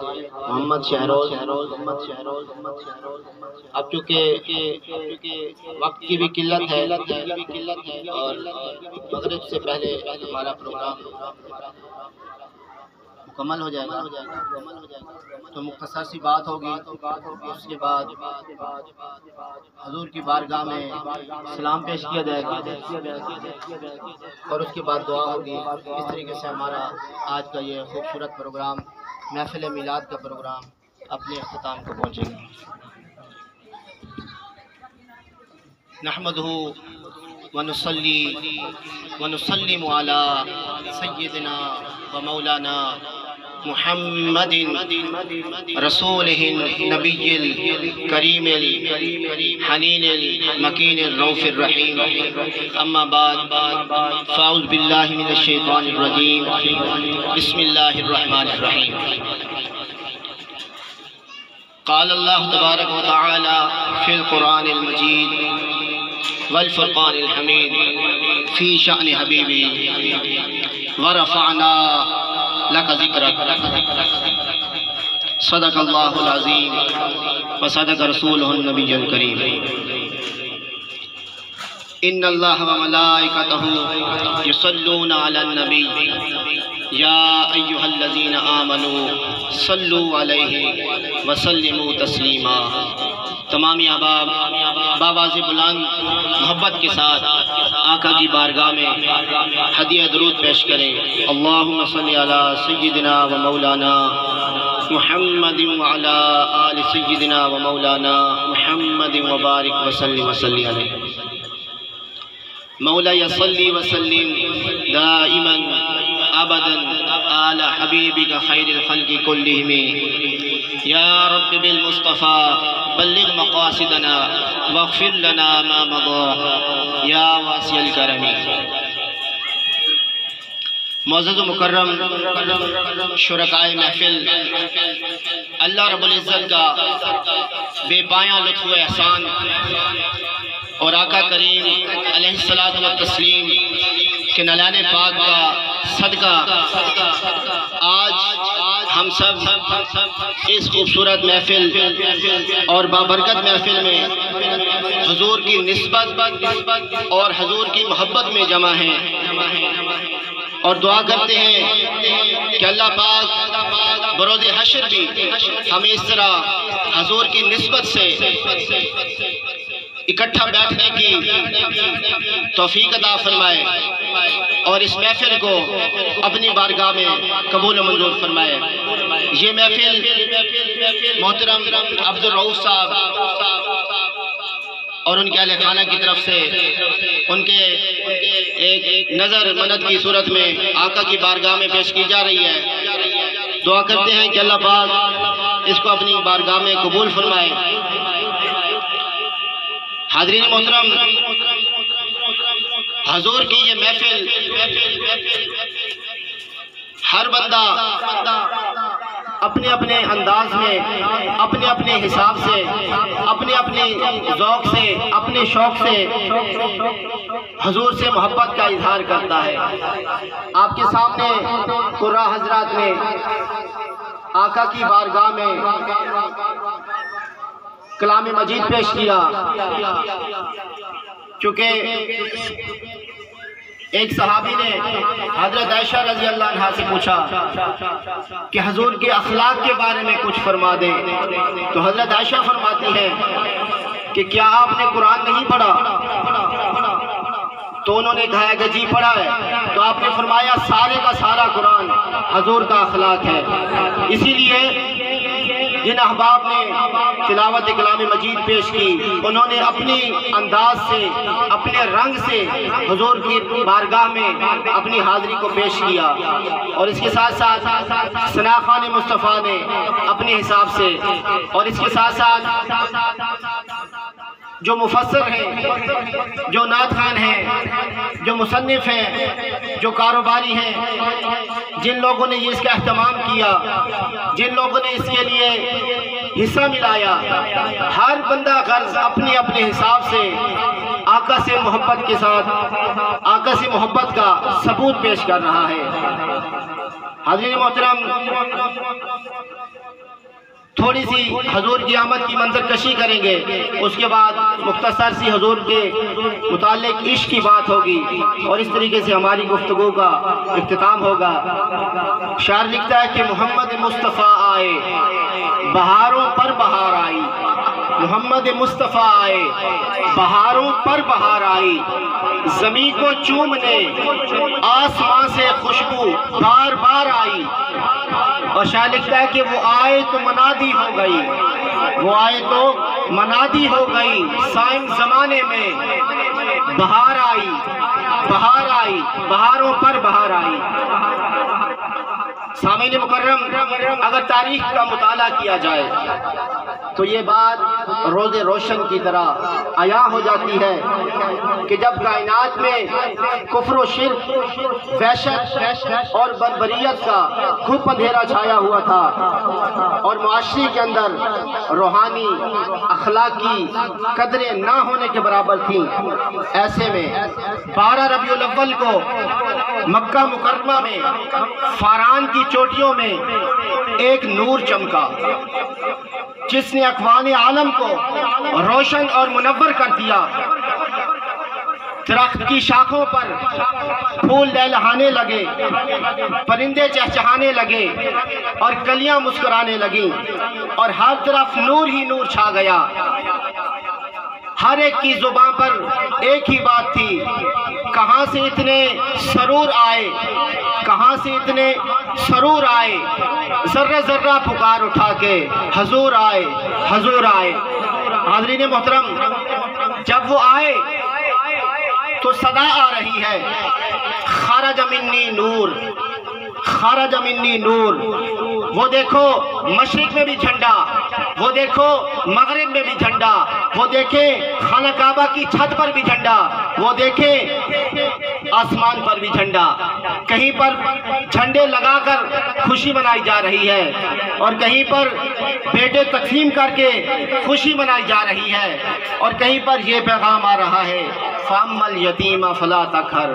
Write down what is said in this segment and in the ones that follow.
محمد شہروز۔ اب چونکہ وقت کی بھی قلت ہے اور مغرب سے پہلے ہمارا پروگرام مکمل ہو جائے گا تو مختصر سی بات ہوگی، اس کے بعد حضور کی بارگاہ میں سلام پیش کیا جائے گا اور اس کے بعد دعا ہوگی۔ اس طریقے سے ہمارا آج کا یہ خوبصورت پروگرام محفل میلاد کا پروگرام اپنے اختتام کو پہنچے گا۔ نحمدہ ونصلی ونسلم علی سیدنا و مولانا محمد رسولہ النبی الکریم الحنین المکین الرؤوف الرحیم، اما بعد فاعوذ باللہ من الشیطان الرجیم، بسم اللہ الرحمن الرحیم۔ قال اللہ تبارک و تعالی فی القرآن المجید والفرقان الحمید فی شأن حبیبی ورفعنا لک ذکرک، صدق اللہ العظیم وصدق رسولہ النبی الکریم۔ ان اللہ وملائکتہ یصلون علی النبی یا ایہا الذین آمنوا صلوا علیہ وسلموا تسلیما۔ تمام احباب بآواز بلند محبت کے ساتھ آقا کی بارگاہ میں ہدیہ درود پیش کریں۔ اللہم صلی علی سیدنا و مولانا محمد وعلی آل سیدنا و مولانا محمد وبارک وسلم وصلی علیہ۔ مولا صلی وسلم دائما ابدا آل حبیبک خیر الخلق کلہم، یا رب بالمصطفى بلغ مقاصدنا واغفر لنا ما مضى یا واسع الکرم۔ معزز و مکرم شرکائے محفل، اللہ رب العزت کا بے پایاں لطف و احسان اور آقا کریم علیہ الصلاۃ والتسلیم کے نلان پاک کا صدقہ آج ہم سب اس خوبصورت محفل اور بابرکت محفل میں حضور کی نسبت اور حضور کی محبت میں جمع ہیں، اور دعا کرتے ہیں کہ اللہ پاک بروز حشر بھی ہمیں اس طرح حضور کی نسبت سے اکٹھا بیٹھنے کی توفیق عطا فرمائے اور اس محفل کو اپنی بارگاہ میں قبول و منظور فرمائے۔ یہ محفل محترم عبدالرؤوف صاحب اور ان کے اہل خانہ کی طرف سے ان کے ایک نظر منت کی صورت میں آقا کی بارگاہ میں پیش کی جا رہی ہے۔ دعا کرتے ہیں کہ اللہ پاک اس کو اپنی بارگاہ میں قبول فرمائے۔ حاضرین محترم، حضور کی یہ محفل ہر بندہ اپنے اپنے انداز میں، اپنے اپنے حساب سے، اپنے اپنے ذوق سے، اپنے شوق سے حضور سے محبت کا اظہار کرتا ہے۔ آپ کے سامنے قرہ حضرات نے آقا کی بارگاہ میں کلام مجید پیش کیا، چونکہ ایک صحابی نے حضرت عائشہ رضی اللہ عنہ سے پوچھا کہ حضور کے اخلاق کے بارے میں کچھ فرما دیں، تو حضرت عائشہ فرماتی ہے کہ کیا آپ نے قرآن نہیں پڑھا؟ تو انہوں نے کہا کہ جی پڑھا ہے۔ تو آپ نے فرمایا سارے کا سارا قرآن حضور کا اخلاق ہے۔ اسی لیے جن احباب نے تلاوت کلام مجید پیش کی، انہوں نے اپنی انداز سے، اپنے رنگ سے حضور کی بارگاہ میں اپنی حاضری کو پیش کیا، اور اس کے ساتھ ساتھ ثنا خان مصطفیٰ نے اپنے حساب سے، اور اس کے ساتھ ساتھ جو مفسر ہیں، جو نعت خوان ہیں، جو مصنف ہیں، جو کاروباری ہیں، جن لوگوں نے اس کا اہتمام کیا، جن لوگوں نے اس کے لیے حصہ ملایا، ہر بندہ غرض اپنے اپنے حساب سے آقا سے محبت کے ساتھ آقا سے محبت کا ثبوت پیش کر رہا ہے۔ حاضرین محترم، تھوڑی سی حضور کی آمد کی منظر کشی کریں گے، اس کے بعد مختصر سی حضور کے متعلق عشق کی بات ہوگی، اور اس طریقے سے ہماری گفتگو کا اختتام ہوگا۔ شاعر لکھتا ہے کہ محمد مصطفیٰ آئے بہاروں پر بہار آئی، محمد مصطفیٰ آئے بہاروں پر بہار آئی، زمین کو چومنے آسمان سے خوشبو بار بار آئی۔ اور شاعر لکھتا ہے کہ وہ آئے تو منادی ہو گئی، وہ آئے تو منادی ہو گئی، سائن زمانے میں بہار آئی، بہار آئی، بہاروں پر بہار آئی۔ سامعین مکرم، اگر تاریخ کا مطالعہ کیا جائے تو یہ بات روز روشن کی طرح عیاں ہو جاتی ہے کہ جب کائنات میں کفر و شرک، وحشت اور بربریت کا گھپ اندھیرا چھایا ہوا تھا اور معاشرے کے اندر روحانی اخلاقی قدریں نہ ہونے کے برابر تھیں، ایسے میں 12 ربیع الاول کو مکہ مکرمہ میں فاران کی چوٹیوں میں ایک نور چمکا جس نے اکوان عالم کو روشن اور منور کر دیا۔ درخت کی شاخوں پر پھول لہلہانے لگے، پرندے چہچہانے لگے اور کلیاں مسکرانے لگیں، اور ہر طرف نور ہی نور چھا گیا۔ ہر ایک کی زبان پر ایک ہی بات تھی، کہاں سے اتنے سرور آئے، کہاں سے اتنے سرور آئے، ذرہ ذرہ پکار اٹھا کے حضور آئے، حضور آئے۔ حاضرین محترم، جب وہ آئے تو صدا آ رہی ہے، خرج منی نور، خرج منی نور۔ وہ دیکھو مشرق میں بھی جھنڈا، وہ دیکھو مغرب میں بھی جھنڈا، وہ دیکھیں خانہ کعبہ کی چھت پر بھی جھنڈا، وہ دیکھیں آسمان پر بھی جھنڈا۔ کہیں پر جھنڈے لگا کر خوشی منائی جا رہی ہے اور کہیں پر بیٹے تقسیم کر کے خوشی منائی جا رہی ہے، اور کہیں پر یہ پیغام آ رہا ہے فَأَمَّا الْيَتِيمَ فَلَا تَقْهَرْ،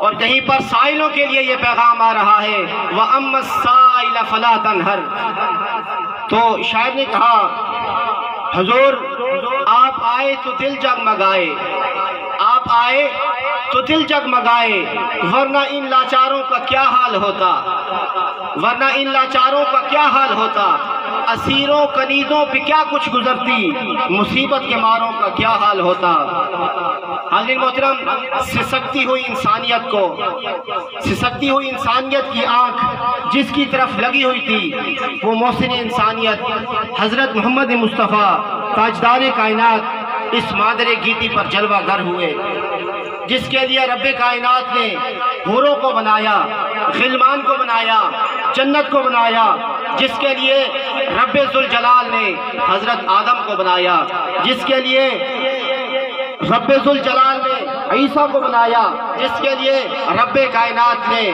اور کہیں پر سائلوں کے لیے یہ پیغام آ رہا ہے وَأَمَّا السَّائِلَ فَلَا تَنْهَرْ۔ تو شاعر نے کہا حضور آپ آئے تو دل جگمگائے، آپ آئے تو دل جگمگائے، ورنہ ان لاچاروں کا کیا حال ہوتا، ورنہ ان لاچاروں کا کیا حال ہوتا، اسیروں کنیزوں پہ کیا کچھ گزرتی، مصیبت کے ماروں کا کیا حال ہوتا۔ حاضرین محترم، سسکتی ہوئی انسانیت کو، سسکتی ہوئی انسانیت کی آنکھ جس کی طرف لگی ہوئی تھی، وہ محسن انسانیت حضرت محمد مصطفیٰ تاجدار کائنات اس مادر گیتی پر جلوہ گر ہوئے، جس کے لیے رب کائنات نے حوروں کو بنایا، غلمان کو بنایا، جنت کو بنایا، جس کے لیے رب ذوالجلال نے حضرت آدم کو بنایا، جس کے لیے رب ذوالجلال نے عیسیٰ کو بنایا، جس کے لیے رب کائنات نے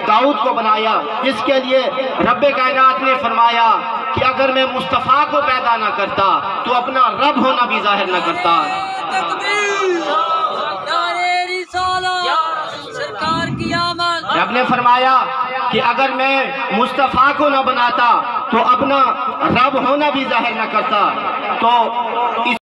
داؤد کو بنایا، جس کے لیے رب کائنات نے فرمایا کہ اگر میں مصطفیٰ کو پیدا نہ کرتا تو اپنا رب ہونا بھی ظاہر نہ کرتا۔ رب نے فرمایا کہ اگر میں مصطفیٰ کو نہ بناتا تو اپنا رب ہونا بھی ظاہر نہ کرتا۔ تو